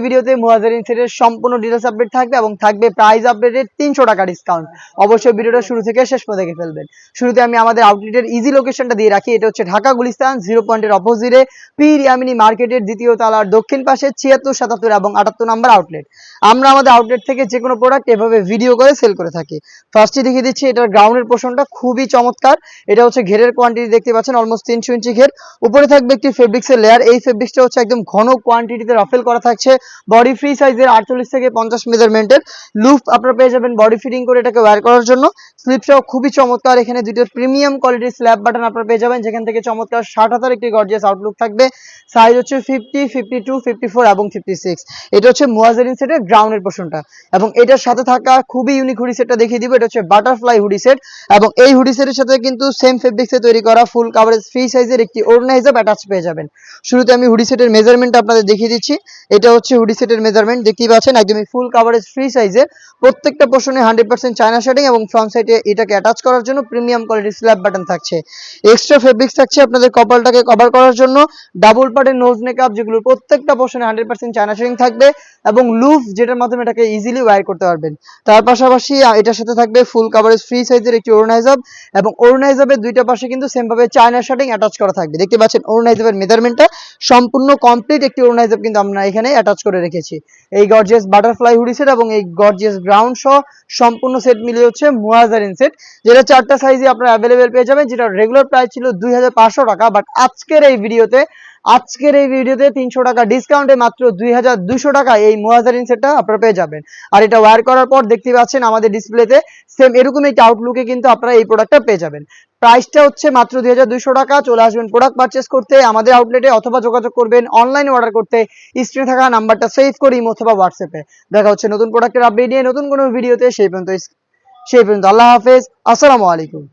ভিডিওতে মুয়াজ্জারিন সেটের সম্পূর্ণ ডিটেইলস আপডেট থাকবে এবং থাকবে প্রাইস আপডেটের 300 টাকা ডিসকাউন্ট। অবশ্যই ভিডিওটা শুরু থেকে শেষ পর্যন্ত দেখে ফেলবেন। শুরুতে আমি আমাদের আউটলেটের ইজি লোকেশনটা দিয়ে রাখি। এটা হচ্ছে ঢাকা গুলিস্তান 0 পয়েন্টের অপোজিটে পীর ইয়ামিনী মার্কেটের দ্বিতীয় তলার দক্ষিণ পাশে 76, 77 এবং 78 নম্বর আউটলেট। আমরা আমাদের আউটলেট থেকে যে কোনো প্রোডাক্ট এভাবে ভিডিও করে সেল করে থাকি। ফার্স্টে দেখিয়ে দিচ্ছি এটার গ্রাউন্ডের পোর্শনটা খুবই চমৎকার। এটা হচ্ছে ঘেরের কোয়ান্টিটি দেখতে পাচ্ছেন অলমোস্ট 300 ইঞ্চি ঘের। উপরে থাকবে একটি ফেব্রিক্সের লেয়ার। এই ফেব্রিক্সটা হচ্ছে একদম ঘন কোয়ান্টিটিতে রাফেল করা থাকছে। বডি ফ্রি সাইজের 48 থেকে 50 মেজারমেন্টের লুপ আপনারা পেয়ে যাবেন বডি ফিটিং করে এটাকে ওয়্যার করার জন্য। স্লিপসটাও খুবই চমৎকার। এখানে দুটো প্রিমিয়াম কোয়ালিটির স্ল্যাব বাটন আপনারা পেয়ে যাবেন, যেখান থেকে চমৎকার 60,000 একটি গর্জিয়াস আউটলুক থাকবে। সাইজ হচ্ছে 50, 52, 54 এবং 56। এটা হচ্ছে মুয়াজ্জারিন সেটের গ্রাউন্ডের পোর্শনটা এবং এটার সাথে থাকা খুবই ইউনিক হুডি সেটটা দেখিয়ে দিব। এটা হচ্ছে বাটারফ্লাই হুডি সেট এবং এই হুডি সেটের সাথে কিন্তু সেম ফেব্রিক্সে তৈরি করা ফুল কাভারেজ ফ্রি সাইজের একটি ওড়না হিসাব অ্যাটাচ পেয়ে যাবেন। শুরুতে আমি হুডি সেটের মেজারমেন্ট আপনাদের দেখিয়ে দিচ্ছি। এটা হচ্ছে হুডি সেটের মেজারমেন্ট, দেখতেই পাচ্ছেন একদমই ফুল কাভারেজ ফ্রি সাইজের। প্রত্যেকটা পোর্শনে 100% চায়না শেডিং এবং ফ্রন্ট সাইডে এটাকে অ্যাটাচ করার জন্য প্রিমিয়াম কোয়ালিটির স্ল্যাব বাটন থাকছে। এক্সট্রা ফেব্রিক্স থাকছে আপনাদের কপালটাকে কভার করার জন্য। ডাবল পার্টের নোজ নেকআপ যেগুলো প্রত্যেকটা পোর্শনে 100% চায়না শেডিং থাকবে এবং লুফ যেটার মাধ্যমে এটাকে ইজিলি ওয়্যার করতে পারবেন। তার পাশাপাশি এটার সাথে থাকবে ফুল কাভারেজ ফ্রি সাইজের একটি ওড়না হিজাব এবং ওড়না হিজাবের দুইটা পাশে কিন্তু সেম ভাবে চায়না শেডিং অ্যাটাচ করা থাকবে। দেখতে পাচ্ছেন ওড়না হিজাবের মেজারমেন্টটা সম্পূর্ণ কমপ্লিট একটি ওড়না হিজাব কিন্তু আমরা এখানে অ্যাটাচ করে রেখেছি। এই গর্জিয়াস বাটারফ্লাই হুডি সেট এবং এই গর্জিয়াস গ্রাউন্ড সহ সম্পূর্ণ সেট মিলিয়ে হচ্ছে মুয়াজ্জারিন সেট, যেটা 4টা সাইজে আপনারা অ্যাভেলেবেল পেয়ে যাবেন, যেটা রেগুলার প্রাইস ছিল 2500 টাকা। বাট আজকের এই ভিডিওতে 300 টাকা ডিসকাউন্টে মাত্র 2200 টাকা এই মুয়াজ্জারিন সেটটা আপনারা পেয়ে যাবেন। আর এটা ওয়্যার করার পর দেখতে পাচ্ছেন আমাদের ডিসপ্লেতে সেম এরকম একটা আউটলুকে কিন্তু আপনারা এই প্রোডাক্টটা পেয়ে যাবেন। প্রাইসটা হচ্ছে মাত্র 2200 টাকা। চলে আসবেন প্রোডাক্ট পারচেস করতে আমাদের আউটলেটে অথবা যোগাযোগ করবেন অনলাইনে অর্ডার করতে স্ক্রিনে থাকা নাম্বারটা সেভ করে ইমো অথবা হোয়াটসঅ্যাপে। দেখা হচ্ছে নতুন প্রোডাক্টের আপডেট নিয়ে নতুন কোনো ভিডিওতে। সেই পর্যন্ত আল্লাহ হাফেজ, আসসালামু আলাইকুম।